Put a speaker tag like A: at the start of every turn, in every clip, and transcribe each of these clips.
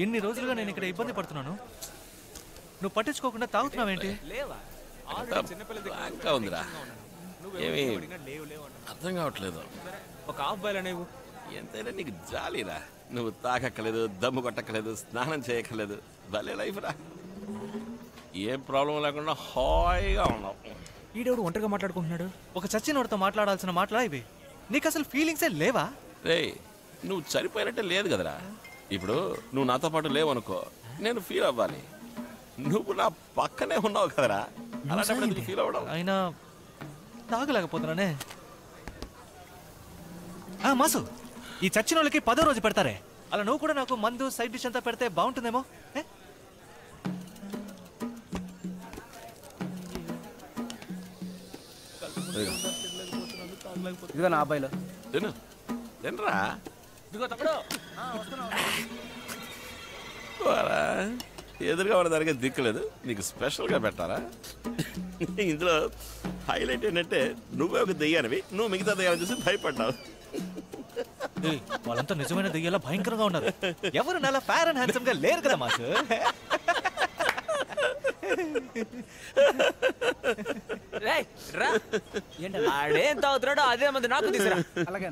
A: ఇన్ని రోజులుగా నేను ఇక్కడ ఇబ్బంది పడుతున్నాను, నువ్వు పట్టించుకోకుండా తాగుతున్నావేంటి?
B: ఉందిరా, ఏమి అర్థం కావట్లేదు.
C: ఒక హాఫ్ బాయ్ అనేవు.
B: ఎంతైనా నీకు జాలీరా. నువ్వు తాగక్కలేదు, దమ్ము కొట్టక్కలేదు, స్నానం చేయక్కలేదు. భలే లైఫ్ రా. ఏం ప్రాబ్లం లేకుండా హాయిగా ఉన్నావు.
A: ఈడెవడు ఒంటరిగా మాట్లాడుకుంటున్నాడు? ఒక చచ్చినోడితో మాట్లాడాల్సిన మాటలా ఇవి? నీకు అసలు ఫీలింగ్సే లేవా?
B: రే, నువ్వు చనిపోయినట్టే లేదు కదరా. ఇప్పుడు నువ్వు నాతో పాటు లేవనుకో, నేను ఫీల్ అవ్వాలి. నువ్వు నా పక్కనే ఉన్నావు కదరా, అలాంటప్పుడు ఫీల్ అవ్వడం.
A: అయినా తాగలేకపోతున్నానే. మాసు, ఈ చచ్చిన వాళ్ళకి 10వ రోజు పెడతారే, అలా నువ్వు కూడా నాకు మందు సైడ్ డిష్ అంతా పెడితే బాగుంటుందేమో.
C: ఇదిగో నా అబ్బాయిలో
B: తిను, తినరా. ఎదురుగా ఉన్న దానికి దిక్కులేదు, నీకు స్పెషల్గా పెట్టారా? ఇందులో హైలైట్ ఏంటంటే నువ్వే ఒక దెయ్యానివి, నువ్వు మిగతా దెయ్యాలని చూసి భయపడ్డావు.
A: వాళ్ళంతా నిజమైన దెయ్యాలా భయంకరంగా ఉన్నారు. ఎవరు నాలా ఫేర్ అండ్ హ్యాండ్సమ్ గా లేరు కదా మాసు.
C: ఆడేం తాగుతున్నాడో అదే మంది నాకు తీసుకురా. అలాగే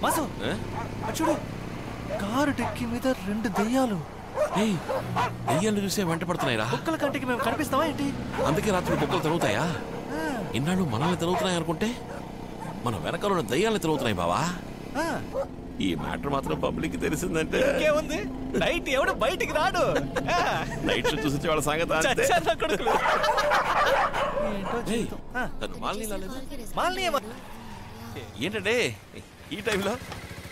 A: మాసు చూడు, కారు డిక్కి మీద 2 దెయ్యాలు.
B: దెయ్యాలు చూసే వెంట పడుతున్నాయిరా.
A: కుక్కల కంటికి మేము కనిపిస్తావా ఏంటి?
B: అందుకే రాత్రి కుక్కలు తిరుగుతాయా? ఇన్నాళ్ళు మనల్ని తిరుగుతున్నాయి అనుకుంటే మన వెనకాల దయ్యాలు తిరుగుతున్నాయి బావా. ఈ మ్యాటర్ మాత్రం పబ్లిక్ తెలిసిందంటే
A: ఇంకేముంది, నైట్ ఎవడు బయటికి రాడు.
B: నైట్ చూసి వాళ్ళ సంగతి ఏంటంటే ఈ టైంలో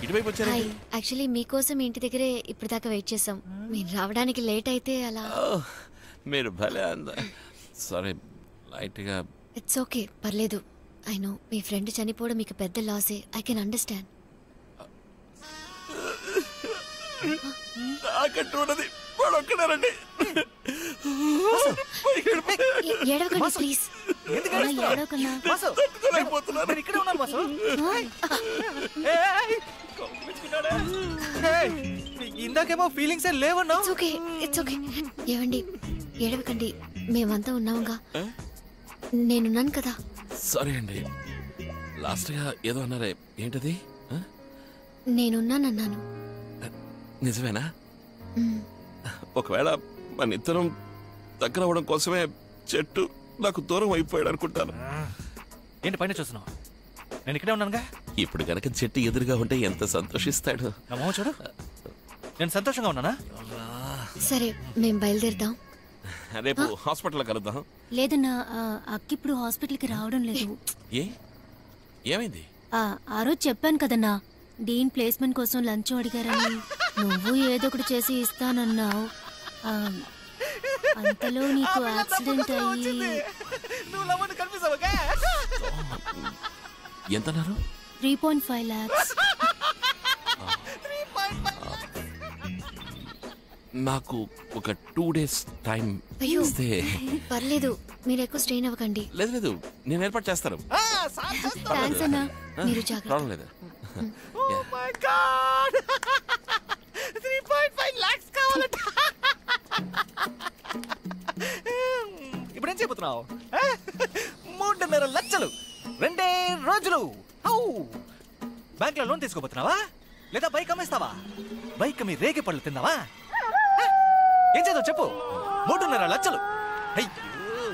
B: ఇటువైపు వచ్చారు.
D: యాక్చువల్లీ మీకోసం ఇంటి దగ్గరే ఇప్పుడు దాకా వెయిట్ చేసాం. మీరు రావడానికి లేట్ అయితే అలా.
B: మీరు భలే సారీ, లైట్గా.
D: ఇట్స్ ఓకే, పర్లేదు. ఐ నో మీ ఫ్రెండ్ చనిపోవడం మీకు పెద్ద లాసే. I can understand.
B: నాకంటూనది వాడొక్కడారండి.
D: ఏడవకండి ప్లీజ్.
A: ఇందాకేమో ఫీలింగ్స్ లేవన్నా.
D: It's okay. ఏవండి ఏడవకండి, మేమంతా ఉన్నాముగా. నేనున్నాను కదా.
B: సారీ అండి, లాస్ట్ గా ఏదో అన్నారే, ఏంటది?
D: నేనున్నానన్నాను.
B: నిజమేనా? ఒకవేళ మన ఇద్దరం దగ్గర అవ్వడం కోసమే చెట్టు నాకు దూరం అయిపోయాడు అనుకుంటాను.
A: ఏంటి పైన చూస్తున్నావు? నేను ఇక్కడే ఉన్నానుగా.
B: ఇప్పుడు కనుక చెట్టు ఎదురుగా ఉంటే ఎంత సంతోషిస్తాడు.
A: చూడు, నేను సంతోషంగా ఉన్నానా?
D: సరే, మేము బయలుదేరుతాం.
B: రేపు హాస్పిటల్ కలుద్దాం.
D: లేదన్నా, అక్కిప్పుడు హాస్పిటల్కి రావడం లేదు.
B: ఏమైంది?
D: ఆ రోజు చెప్పాను కదన్నా, డీన్ ప్లేస్మెంట్ కోసం లంచ్ అడిగారని. నువ్వు ఏదో ఒకటి చేసి ఇస్తానన్నావు. అంతలో నీకు యాక్సిడెంట్ అయ్యి.
B: ఎంతన్నారు?
D: 3.5 lakhs.
B: నాకు ఒక 2 days టైం ఇస్తే.
D: పర్లేదు, మీరు ఎక్కువ స్ట్రెయిన్ అవ్వకండి.
B: లేదు, నేను ఏర్పాటు చేస్తాను.
D: థాంక్స్ అన్నా, మీరు జాగ్రత్త.
B: లేదు.
A: 3.5 lakhs కావాలంట. ఇప్పుడేం చెబుతున్నావు? 3.5 లక్షలు 2 రోజులు. బ్యాంక్ లో లోన్ తీసుకోబోతున్నావా లేదా బైక్ అమ్మేస్తావా? బైక్ మీ రేగి పళ్ళు తిందావా? ఏం చేద్దాం చెప్పు. 3.5 లక్షలు. అయ్యో,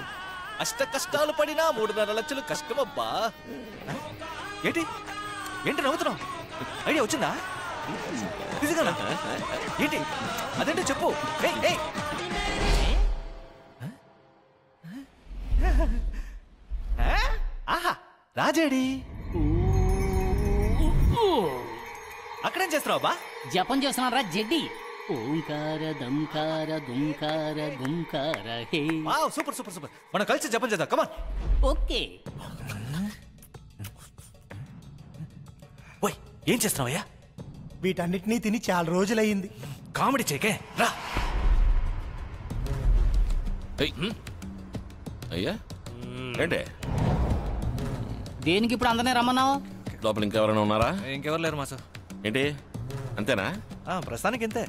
A: అష్ట కష్టాలు పడినా 3.5 లక్షలు కష్టమబ్బా. ఏంటి ఏంటి నవ్వుతున్నావు? ఐడియా వచ్చిందా? నిజంగా ఏంటి? అదేంటో చెప్పు. ఆహా, రాజేడి అక్కడేం చేస్తున్నావు బా?
E: జపం చేస్తున్నారా జడ్డి? ఓంకార దంకార గుంకార గుంకార హే.
A: Wow, super super super. మనం కలిసి జపం చేద్దాం. కమాన్.
E: ఓకే.
A: ఓయ్, ఏం చేస్తున్నావయ్యా?
F: వీటన్నిటినీ తిని చాలా రోజులయ్యింది.
A: కామెడీ చేకే రా.
B: అయ్యా ఏంటే
E: దేనికి ఇప్పుడు అందరినీ రమ్మన్నావు?
B: లోపల ఇంకెవరైనా ఉన్నారా?
A: ఇంకెవరు లేరు మాసు.
B: ఏంటి అంతేనా?
A: ప్రస్తుతానికి ఇంతే.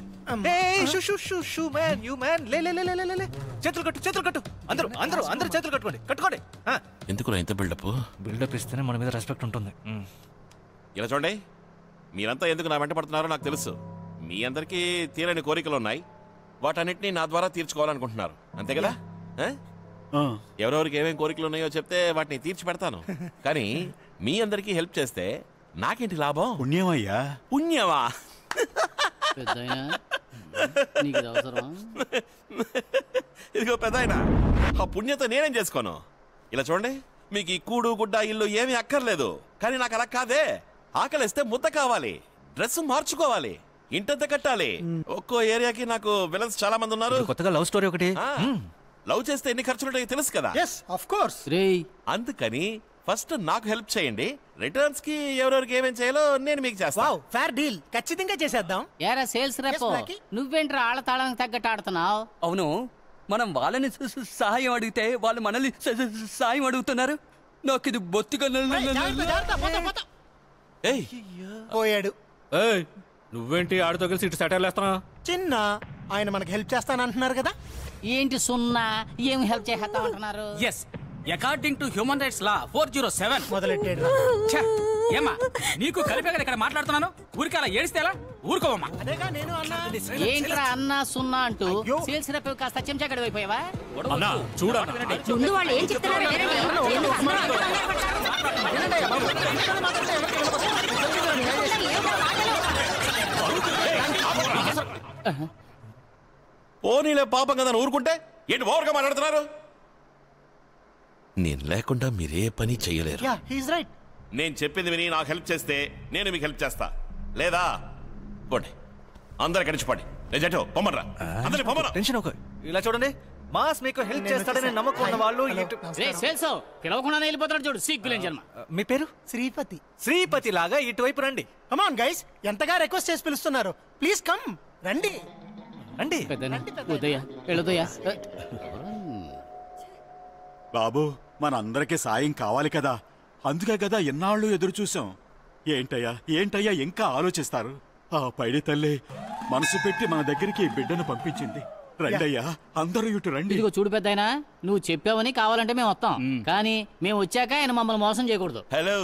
A: చేతులు కట్టు. అందరూ చేతులు కట్టుకోండి.
B: ఎందుకు ఇంత
A: బిల్డప్ ఇస్తేనే మన మీద రెస్పెక్ట్ ఉంటుంది.
B: ఇలా చూడండి, మీరంతా ఎందుకు నా వెంట పడుతున్నారో నాకు తెలుసు. మీ అందరికీ తీరని కోరికలు ఉన్నాయి, వాటన్నిటిని నా ద్వారా తీర్చుకోవాలనుకుంటున్నారు, అంతే కదా? ఎవరెవరికి ఏమేం కోరికలు ఉన్నాయో చెప్తే వాటిని తీర్చి పెడతాను. కానీ మీ అందరికీ హెల్ప్ చేస్తే నాకేంటి లాభం?
G: పుణ్యమయ్యా.
B: పుణ్యమా? ఇదిగో పెద్దాయన, ఆ పుణ్యతో నేనేం చేసుకోను. ఇలా చూడండి, మీకు ఈ కూడు గుడ్డ ఇల్లు ఏమీ అక్కర్లేదు. కానీ నాకు అలా కాదే, ఆకలిస్తే ముద్ద కావాలి, డ్రెస్ మార్చుకోవాలి, ఇంటంత కట్టాలి. ఒక్కో ఏరియాకి నాకు విలన్స్ చాలా మంది ఉన్నారు.
A: కొత్తగా లవ్ స్టోరీ ఒకటి.
B: లవ్ చేస్తే ఎన్ని ఖర్చులుంటాయో తెలుసు కదా. అందుకని ఫస్ట్ నాకు హెల్ప్ చేయండి, రిటర్న్స్ కి ఎవరెవరికి ఏమేం చేయాలో నేను మీకు చేస్తాను.
F: ఫేర్ డీల్, ఖచ్చితంగా చేసేద్దాం.
E: ఏరా సేల్స్ రేపు నువ్వేంట్రా ఆళ్ళ తాళానికి తగ్గట్టు ఆడుతున్నావు?
C: అవును, మనం వాళ్ళని సహాయం అడిగితే వాళ్ళు మనల్ని సాయం అడుగుతున్నారు. నాకు ఇది బొత్తిగా
F: పోయాడు.
A: నువ్వేంటి ఆడితో కలిసి ఇటు సెటైర్లు వేస్తున్నావు?
F: చిన్న ఆయన మనకి హెల్ప్ చేస్తానంటున్నారు కదా.
E: ఏంటి సున్నా ఏం హెల్ప్ చేస్తామంటున్నారు?
H: Yes, according to human rights law 407
F: మొదలెట్టాడు.
H: ఏమా నీకు కలిపేగా ఇక్కడ మాట్లాడుతున్నాను, ఊరికి అలా ఏడిస్తే ఎలా? ఊరుకోవమ్మా.
E: ఏంట్రా అన్నా సున్నా అంటూ సేల్స్ రేపు కాస్త చెంచాగడి అయిపోయావా?
D: ముందు వాళ్ళు ఏం చెప్తున్నారు
B: పోనీలే, పాపం కదా ఊరుకుంటే ఏంటి ఓవర్గా మాట్లాడుతున్నారు? నేను లేకుండా మీరే పని చేయలేరు. నేను చెప్పింది విని నాకు హెల్ప్ చేస్తే నేను మీకు హెల్ప్ చేస్తా, లేదా పోండి, అందరు కడిచిపోండి. పొమ్మరా, అందరినీ పొమ్మరా.
A: టెన్షన్ ఒక ఇలా చూడండి, మాస్ మీకు హెల్ప్ చేస్తాడని నమ్మకం ఉన్న వాళ్ళు
E: పిలవకుండా వెళ్ళిపోతాడు చూడు, సిగ్గులేని జన్మ.
A: మీ పేరు? శ్రీపతి లాగా ఇటువైపు రండి.
F: కమ్ ఆన్ గైస్, ఎంతగా రిక్వెస్ట్ చేసి పిలుస్తున్నారు, ప్లీజ్ కమ్, రండి.
G: బాబు, మనందరికీ సాయం కావాలి కదా, అందుకే కదా ఎన్నాళ్ళు ఎదురు చూసాం. ఏంటయ్యా ఇంకా ఆలోచిస్తారు? ఆ పైడి తల్లి మనసు పెట్టి మన దగ్గరికి బిడ్డను పంపించింది. రండయ్యా, అందరూ ఇటు రండి.
E: ఇదిగో చూడు పెద్దాయనా, నువ్వు చెప్పావని కావాలంటే మేము వస్తాం, కానీ మేము వచ్చాక ఆయన మమ్మల్ని మోసం చేయకూడదు.
B: హలో,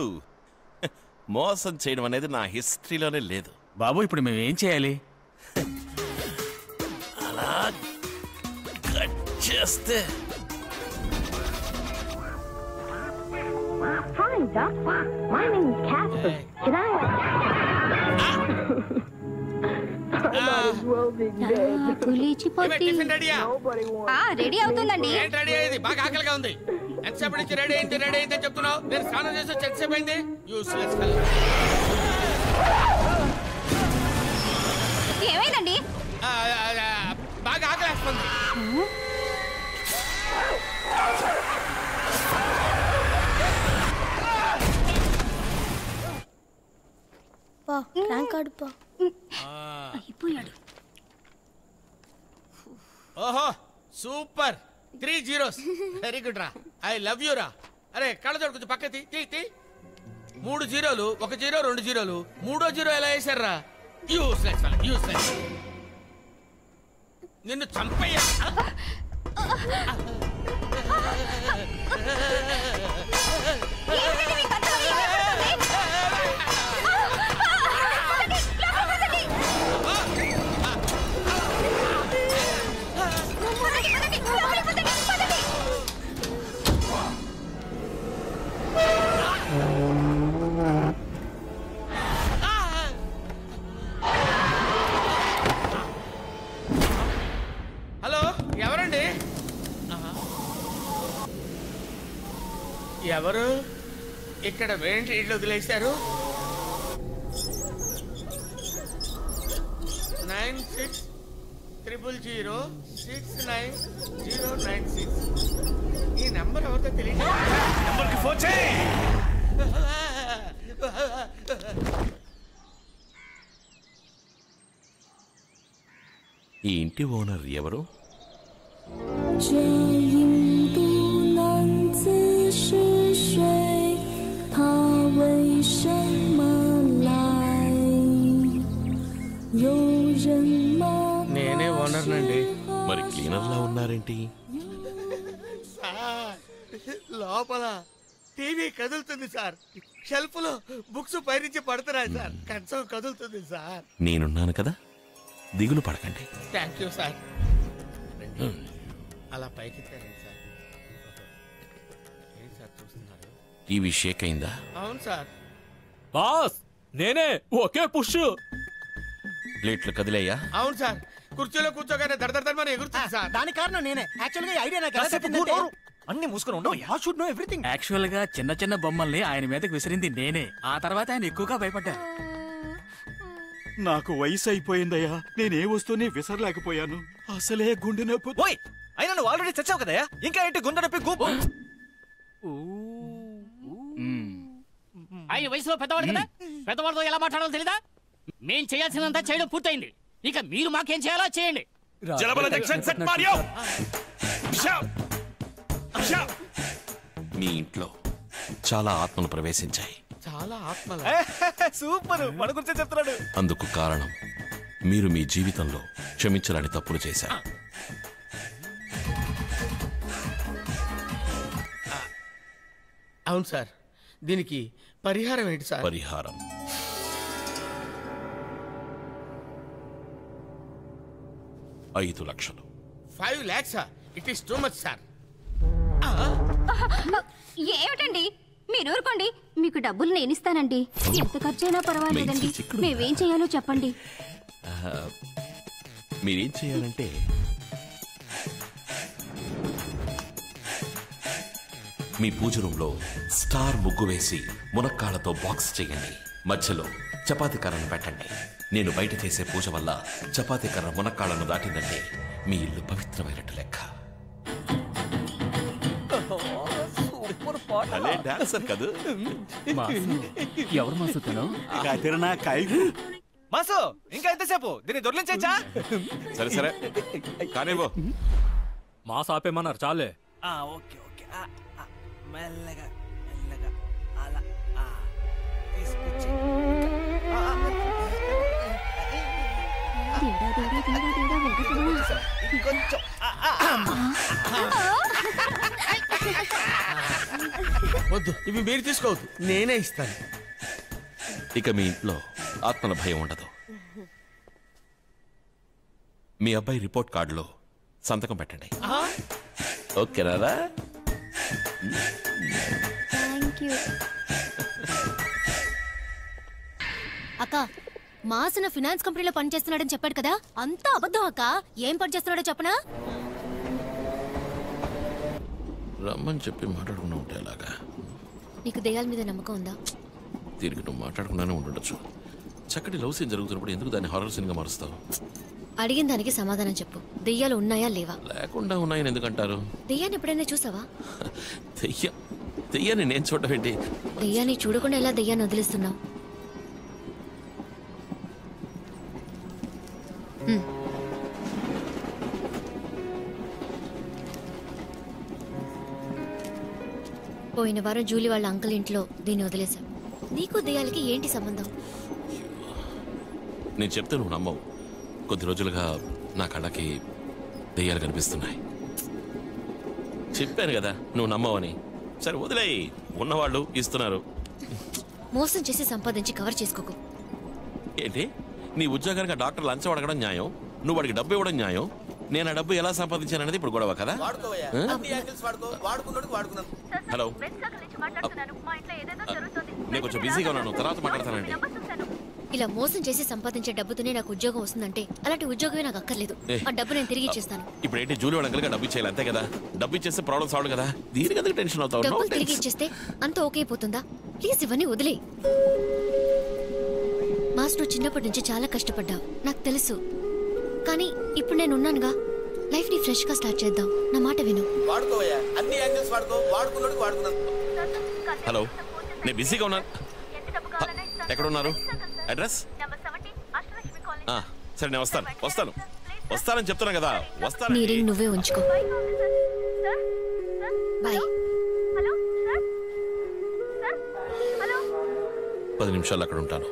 B: మోసం చేయడం అనేది నా హిస్టరీలోనే లేదు.
H: బాబు, ఇప్పుడు మేము ఏం చేయాలి?
B: అలా కట్ చేస్తే
I: Hi, Doc. My name is Casper. Can I? Might as well be dead.
D: Ready అవుతుందండి.
H: రెడీ అయింది, బాగా ఆకలిగా ఉంది. ఎంతసేపు నుంచి రెడీ అయింది చెప్తున్నావు? నేను స్నానం చేసి ఎంతసేపు అయింది? Useless fellow.
D: ఏమైందండి?
H: బాగా ఆకలేస్తుంది. ఓహో, సూపర్, 3 zeros. వెరీ గుడ్ రా, ఐ లవ్ యూ రా. అరే కళ్ళజోడు కొంచెం పక్క తీ. 3 zeros, 1 zero, 2 zeros, 3వ జీరో ఎలా వేశారా? యూస్లెస్. నిన్ను చంపయ్యా. హలో, ఎవరండి? ఎవరు ఇక్కడ వేంటి ఇళ్ళు వదిలేశారు? 9600069096. ఈ నెంబర్ ఎవరితో తెలియదు.
A: నెంబర్కి ఫోన్ చేయి.
B: ఈ ఇంటి ఓనర్ ఎవరు?
I: 这印度男子是谁？他
A: ఏంటి
B: మరి క్లీనర్ లా ఉన్నారేంటి?
H: సార్ లోపల టీవీ కదులుతుంది సార్, షెల్ఫ్ లో బుక్స్ పైనుంచి పడుతున్నాయి సార్, కంచం కదులుతుంది సార్.
B: నేనున్నాను కదా, దిగులు పడకండి.
H: Thank you sir. అలా పైకి సార్. ఏంటి సార్ చూస్తున్నారు?
B: టీవీ షేక్ అయిందా?
H: అవును సార్.
J: బాస్ నేనే, ఒకే పుష్.
B: ప్లేట్లు కదిలేయ్యా?
H: అవును సార్, కుర్చీలో కూర్చోగానే దడదడమని ఎగురుతుంది సార్.
F: దానికి కారణం నేనే. యాక్చువల్ గా ఐడియా నాకు ఎలా
A: కాసేపు
F: చెప్పిందంటే-
A: మూడు అన్ని మూసుకొని ఉండవు.
F: I should know everything.
J: Actual గా చిన్న చిన్న బొమ్మల్ని ఆయన మీదకి విసిరింది నేనే. ఆ తర్వాత ఆయన ఎక్కువగా భయపడ్డారు.
G: నాకు వయసు అయిపోయిందయ్యా, నేనే వస్తూనే విసరలేకపోయాను. అసలే గుండె నొప్పి.
A: ఓయ్ అయినా నువ్వు ఆల్రెడీ చచ్చావు కదయ్యా, ఇంకా ఏంటి గుండె నొప్పి గూపు?
E: ఆయన వయసులో పెద్దవాడు కదా, పెద్దవాడితో ఎలా మాట్లాడాలో తెలీదా? మేం చేయాల్సినంత చేయడం పూర్తయింది, ఇక మీరు మాకేం చేయాలో చేయండి.
B: మీ ఇంట్లో చాలా ఆత్మలు ప్రవేశించాయి.
H: చాలా ఆత్మల.
A: సూపర్, మన గురించే చెప్తున్నాడు.
B: అందుకు కారణం మీరు మీ జీవితంలో క్షమించలేని తప్పులు చేశారు.
H: అవును సార్, దీనికి పరిహారం ఏంటి సార్?
B: పరిహారం $5 లక్షలు.
H: 5 lakhs. It is too much sir.
K: ఏమిటండి మీరు ఊరుకోండి, మీకు డబ్బులు నేను ఇస్తానండి. ఎంత ఖర్చైనా పర్వాలేదండి, మేమేం చేయాలో చెప్పండి.
B: మీరేం చేయాలంటే మీ పూజ రూంలో స్టార్ ముగ్గు వేసి మునక్కాళ్ళతో బాక్స్ చేయండి. మధ్యలో చపాతీ కర్రను పెట్టండి. నేను బయట చేసే పూజ వల్ల చపాతీ కర్ర మునక్కాళ్ళను దాటిందంటే మీ ఇల్లు పవిత్రమైనట్టు లెక్క. డాన్సర్ కదా
J: ఎవరు మాసు తను?
A: మాసు ఇంకా ఎంతసేపు దీన్ని దొర్లించా?
B: సరే సరే కానివ్వు.
J: మాస్ ఆపేమన్నారు చాలే.
A: ఓకే ఓకే, మెల్లగా మెల్లగా అలా తీసుకొచ్చి కొంచెం
H: వద్దు, ఇవి మీరు తీసుకోవద్దు, నేనే ఇస్తాను.
B: ఇక మీ ఇంట్లో ఆత్మల భయం ఉండదు. మీ అబ్బాయి రిపోర్ట్ కార్డులో సంతకం పెట్టండి. ఓకేనా?
D: అక్క, మాసన ఫినాన్స్ కంపెనీలో పనిచేస్తున్నాడని చెప్పాడు కదా, అంతా అబద్ధం అక్క. ఏం పని చేస్తున్నాడో చెప్పనా?
B: రమ్మని చెప్పి మాట్లాడుకున్నా ఉంటే అలాగా.
D: నీకు దెయ్యాల మీద నమ్మకం ఉందా?
B: తిరిగి నువ్వు మాట్లాడుకున్నానే ఉండొచ్చు. చక్కటి లవ్ సీన్ జరుగుతున్నప్పుడు ఎందుకు దాన్ని హారర్ సీన్ గా మారుస్తావు?
D: అడిగిన దానికి సమాధానం చెప్పు. దెయ్యాలు ఉన్నాయా లేవా?
B: లేకుండా ఉన్నాయని ఎందుకంటారు?
D: దెయ్యాన్ని ఎప్పుడైనా చూసావా?
B: దెయ్యాన్ని నేను చూడటం ఏంటి?
D: దెయ్యాన్ని చూడకుండా ఎలా దెయ్యాన్ని వదిలేస్తున్నావు? పోయిన వారం జూలీ వాళ్ళ అంకుల్ ఇంట్లో దీన్ని వదిలేశాం. నీకు దెయ్యాలకి ఏంటి సంబంధం?
B: నేను చెప్తే నువ్వు నమ్మవు. కొద్ది రోజులుగా నా కళ్ళకి దెయ్యాలు కనిపిస్తున్నాయి. చెప్పాను కదా నువ్వు నమ్మవని. సరే వదిలేయి, ఉన్నవాళ్ళు ఇస్తున్నారు.
D: మోసం చేసి సంపాదించి కవర్ చేసుకోకు.
B: ఏంటి నీ ఉద్యోగానికి డాక్టర్ లంచం అడగడం న్యాయం, నువ్వు వాడికి డబ్బు ఇవ్వడం న్యాయం. నేను ఆ డబ్బు ఎలా సంపాదించాననేది ఇప్పుడు గొడవ కదా? హలో, నేను కొంచెం బిజీగా ఉన్నాను, తర్వాత మాట్లాడతానండి.
D: ఇలా మోసం చేసి సంపాదించే డబ్బుతోనే నాకు ఉద్యోగం వస్తుందంటే అలాంటి ఉద్యోగమే నాకు అక్కర్లేదు. ఆ డబ్బు నేను తిరిగి ఇచ్చేస్తాను.
B: ఇప్పుడు ఏంటి జూలీ వాళ్ళ అంకల్గా డబ్బు ఇచ్చేయాలి అంతే కదా? డబ్బు ఇచ్చేస్తే ప్రాబ్లమ్ సాల్వ్ కదా. దీనికి ఎందుకు టెన్షన్ అవుతావు?
D: డబ్బులు తిరిగి ఇచ్చేస్తే అంత ఓకే అయిపోతుందా? ప్లీజ్ ఇవన్నీ వదిలే. మాస్, నువ్వు చిన్నప్పటి నుంచి చాలా కష్టపడ్డావు, నాకు తెలుసు. కానీ ఇప్పుడు నేను ఉన్నానుగా, లైఫ్ ని ఫ్రెష్ గా స్టార్ట్ చేద్దాం. నా మాట విను.
B: హలో, నేను బిజీగా ఉన్నాను. ఎక్కడ ఉన్నారు? అడ్రస్? సరే నేను వస్తానని చెప్తున్నా కదా. వస్తాను.
D: నీ రింగ్ నువ్వే ఉంచుకో. బాయ్.
B: 10 నిమిషాలు అక్కడ ఉంటాను.